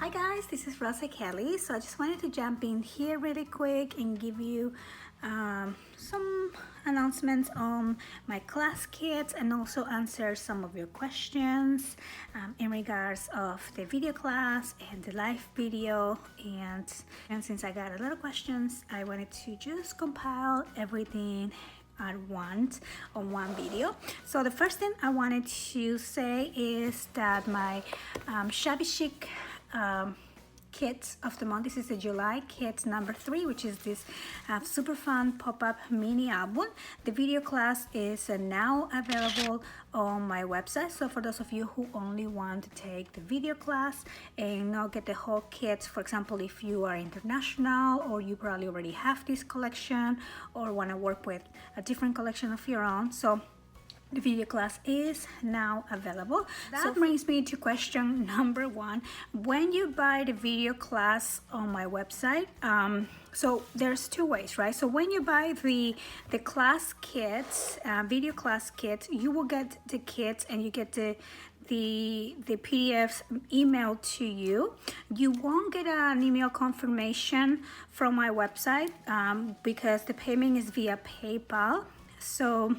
Hi guys, this is Rosa Kelly. So I just wanted to jump in here really quick and give you some announcements on my class kits and also answer some of your questions in regards of the video class and the live video. And since I got a lot of questions, I wanted to just compile everything at once on one video. So the first thing I wanted to say is that my Shabby Chic kit of the month, this is the July kit number 3, which is this super fun pop-up mini album. The video class is now available on my website, so for those of you who only want to take the video class and not get the whole kit, for example, if you are international or you probably already have this collection or want to work with a different collection of your own, so the video class is now available. That brings me to question number 1. When you buy the video class on my website, so there's 2 ways, right? So when you buy the class kit, video class kit, you will get the kit and you get the PDFs emailed to you. You won't get an email confirmation from my website because the payment is via PayPal. So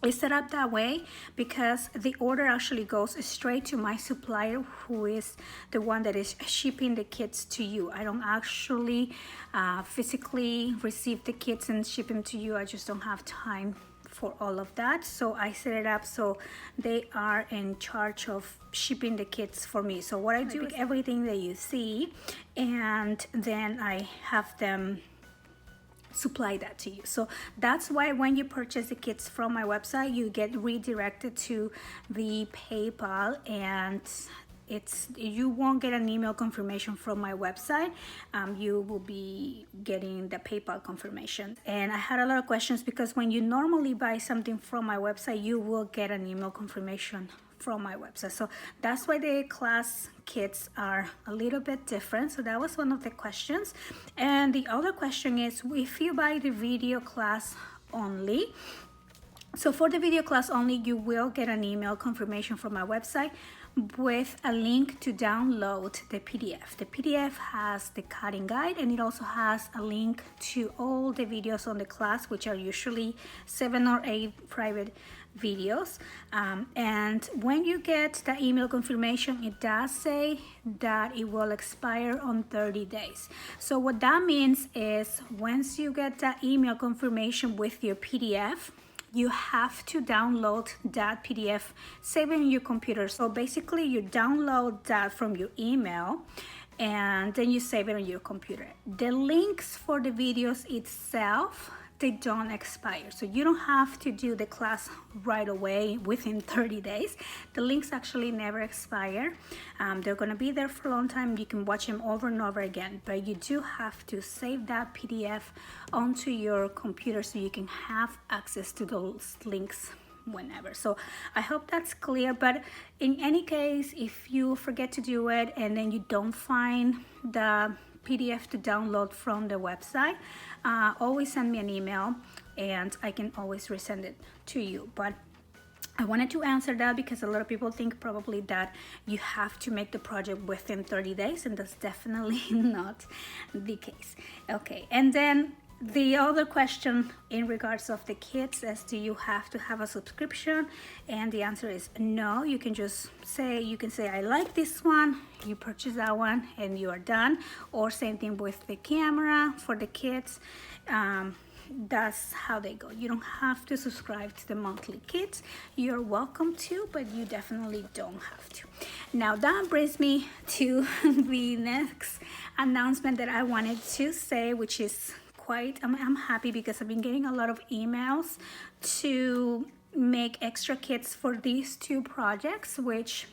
it's set up that way because the order actually goes straight to my supplier, who is the one that is shipping the kits to you. I don't actually physically receive the kits and ship them to you. I just don't have time for all of that, so I set it up so they are in charge of shipping the kits for me. So what I do is everything that you see, and then I have them supply that to you. So that's why when you purchase the kits from my website, you get redirected to the PayPal, and you won't get an email confirmation from my website. You will be getting the PayPal confirmation. And I had a lot of questions because when you normally buy something from my website, you will get an email confirmation from my website. So that's why the class kits are a little bit different. So that was one of the questions. And the other question is, if you buy the video class only, so for the video class only, you will get an email confirmation from my website with a link to download the PDF. The PDF has the cutting guide, and it also has a link to all the videos on the class, which are usually 7 or 8 private videos. And when you get the email confirmation, it does say that it will expire on 30 days. So what that means is once you get that email confirmation with your PDF, you have to download that PDF, save it in your computer. So basically you download that from your email and then you save it on your computer. The links for the videos itself, they don't expire. So you don't have to do the class right away within 30 days. The links actually never expire. They're gonna be there for a long time. You can watch them over and over again, but you do have to save that PDF onto your computer so you can have access to those links whenever. So I hope that's clear, but in any case, if you forget to do it and then you don't find the PDF to download from the website, always send me an email and I can always resend it to you. But I wanted to answer that because a lot of people think probably that you have to make the project within 30 days, and that's definitely not the case. Okay, and then the other question in regards of the kits is, do you have to have a subscription? And the answer is no. You can just say, I like this one, you purchase that one and you are done. Or same thing with the camera for the kits. That's how they go. You don't have to subscribe to the monthly kits. You're welcome to, but you definitely don't have to. Now that brings me to the next announcement that I wanted to say, which is I'm happy because I've been getting a lot of emails to make extra kits for these 2 projects, which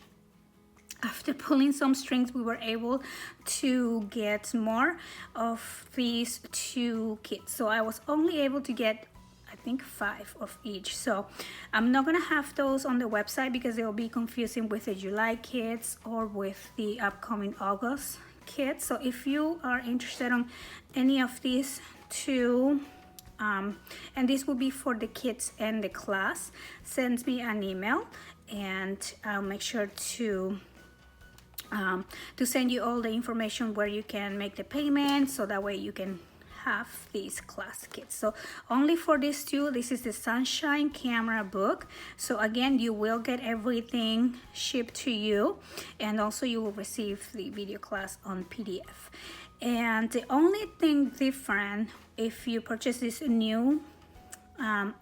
after pulling some strings, we were able to get more of these 2 kits. So I was only able to get, I think, 5 of each. So I'm not gonna have those on the website because they will be confusing with the July kits or with the upcoming August kits. So if you are interested on any of these 2, and this will be for the kids and the class, send me an email and I'll make sure to to send you all the information where you can make the payment, so that way you can have these class kits. So only for these two, this is the Sunshine Camera book. So again, you will get everything shipped to you, and also you will receive the video class on PDF. And the only thing different, if you purchase this new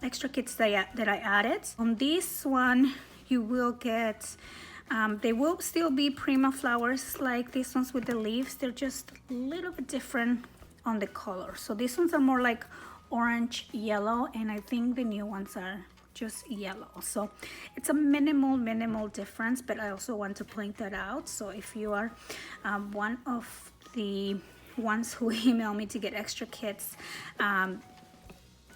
extra kits that I added, on this one you will get they will still be Prima flowers like these ones with the leaves. They're just a little bit different on the color. So these ones are more like orange yellow, and I think the new ones are just yellow. So it's a minimal difference, but I also want to point that out. So if you are one of the ones who email me to get extra kits,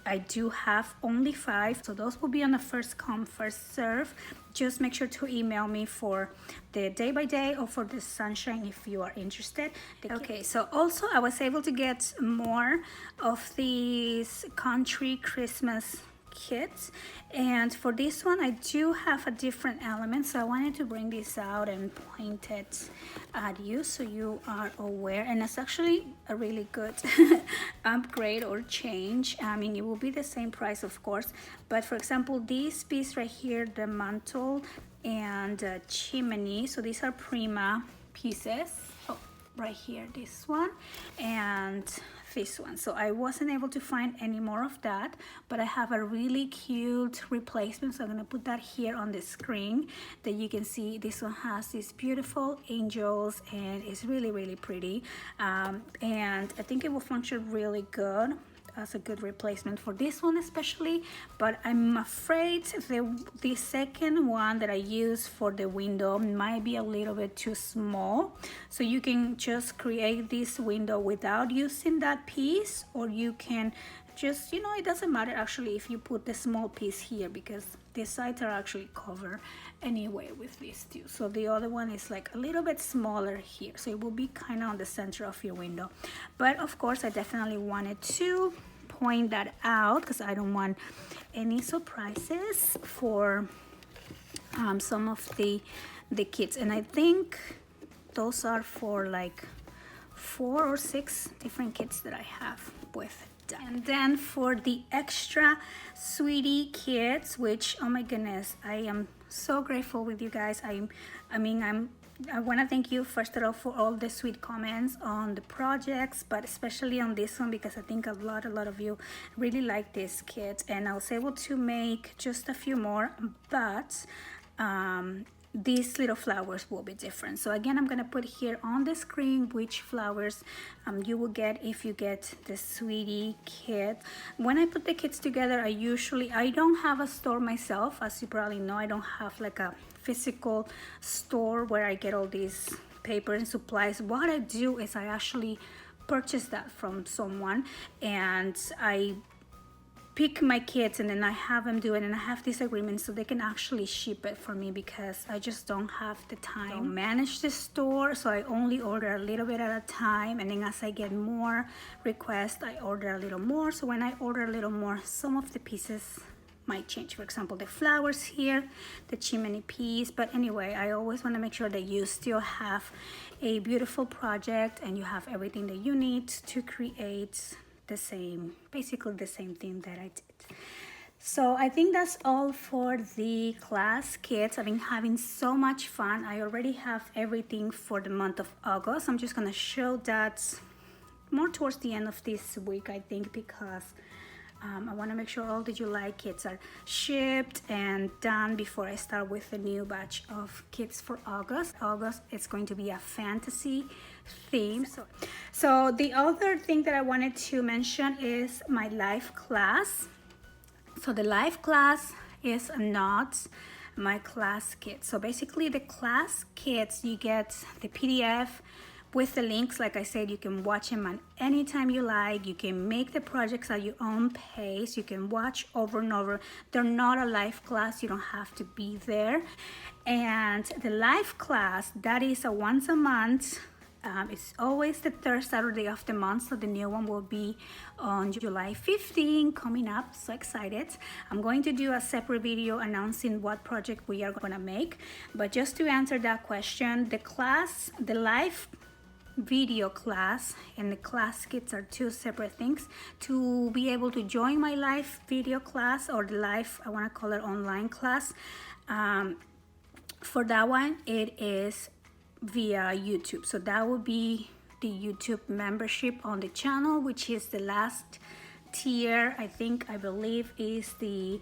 I do have only 5, so those will be on a first come first serve. Just make sure to email me for the day by day or for the Sunshine if you are interested. Okay, so also I was able to get more of these country Christmas kits, and for this one I do have a different element, so I wanted to bring this out and point it at you so you are aware. And it's actually a really good upgrade or change. I mean, it will be the same price of course, but for example, this piece right here, the mantle and chimney, so these are Prima pieces. Oh, right here, this one and this one. So I wasn't able to find any more of that, but I have a really cute replacement, so I'm gonna put that here on the screen that you can see. This one has these beautiful angels and it's really pretty, and I think it will function really good as a good replacement for this one especially. But I'm afraid the second one that I use for the window might be a little bit too small, so you can just create this window without using that piece, or you can just, you know, it doesn't matter actually if you put the small piece here, because the sides are actually covered anyway with these two. So the other one is like a little bit smaller here, so it will be kind of on the center of your window. But of course I definitely wanted to point that out because I don't want any surprises for some of the kids, and I think those are for like 4 or 6 different kits that I have with that. And then for the extra sweetie kits, which, oh my goodness, I am so grateful with you guys. I want to thank you first of all for all the sweet comments on the projects, but especially on this one because I think a lot of you really like this kit, and I was able to make just a few more, but these little flowers will be different. So again, I'm gonna put here on the screen which flowers you will get if you get the sweetie kit. When I put the kits together, I don't have a store myself, as you probably know. I don't have like a physical store where I get all these paper and supplies. What I do is I actually purchase that from someone, and I pick my kits and then I have them do it, and I have this agreement so they can actually ship it for me because I just don't have the time to manage the store. So I only order a little bit at a time, and then as I get more requests I order a little more. So when I order a little more, some of the pieces might change. For example, the flowers here, the chimney piece. But anyway, I always want to make sure that you still have a beautiful project and you have everything that you need to create basically the same thing that I did. So I think that's all for the class kits. I've been having so much fun. I already have everything for the month of August. I'm just gonna show that more towards the end of this week, I think, because I want to make sure all the July kits are shipped and done before I start with the new batch of kits for August. August, it's going to be a fantasy theme. So the other thing that I wanted to mention is my live class. So the live class is not my class kit. So basically the class kits, you get the PDF with the links. Like I said, you can watch them on anytime you like. You can make the projects at your own pace. You can watch over and over. They're not a live class. You don't have to be there. And the live class, that is a once a month It's always the third Saturday of the month, so the new one will be on July 15 coming up. So excited. I'm going to do a separate video announcing what project we are going to make, but just to answer that question, the live video class and the class kits are two separate things. To be able to join my live video class, or the live, I want to call it online class, for that one it is via YouTube. So that will be the YouTube membership on the channel, which is the last tier. I believe is the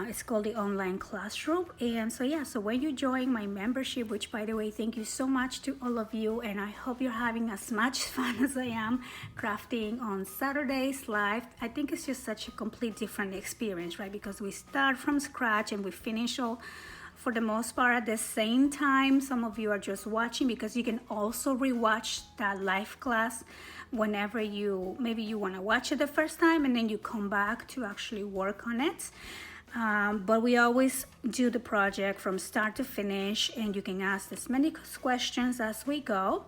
it's called the online classroom. And so yeah, so when you join my membership, which by the way, thank you so much to all of you, and I hope you're having as much fun as I am crafting on Saturdays live. I think it's just such a complete different experience, right? Because we start from scratch and we finish all for the most part at the same time. Some of you are just watching, because you can also rewatch that live class whenever maybe you want to watch it the first time and then you come back to actually work on it. But we always do the project from start to finish, and you can ask as many questions as we go.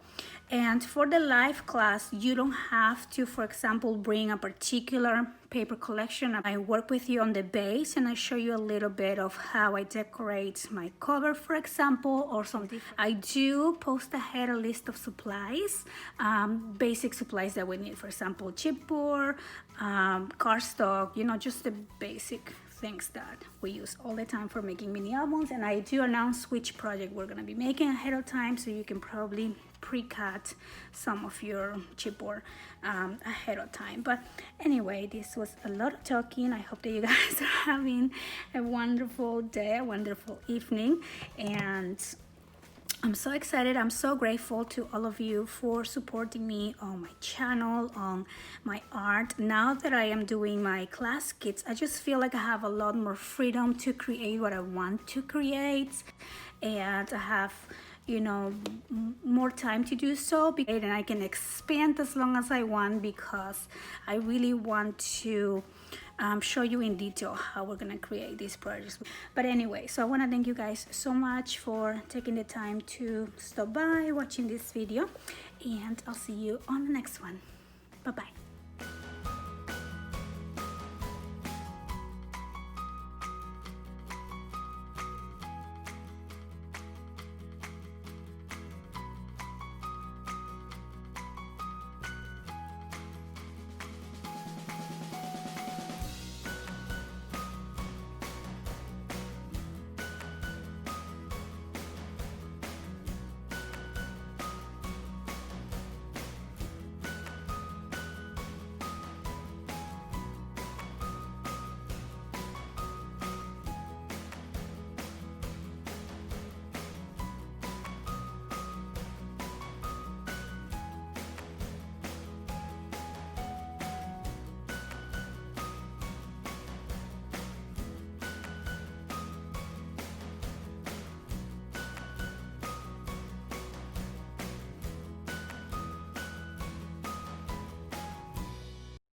And for the live class, you don't have to, for example, bring a particular paper collection. I work with you on the base, and I show you a little bit of how I decorate my cover, for example, or something. I do post ahead a list of supplies, basic supplies that we need. For example, chipboard, cardstock, just the basic things that we use all the time for making mini albums. And I do announce which project we're going to be making ahead of time, so you can probably pre-cut some of your chipboard ahead of time. But anyway, this was a lot of talking. I hope that you guys are having a wonderful day, a wonderful evening, and I'm so excited. I'm so grateful to all of you for supporting me on my channel, on my art. Now that I am doing my class kits, I just feel like I have a lot more freedom to create what I want to create, and I have more time to do so, and I can expand as long as I want, because I really want to show you in detail how we're gonna create these projects. But anyway, so I want to thank you guys so much for taking the time to stop by watching this video, and I'll see you on the next one. Bye bye.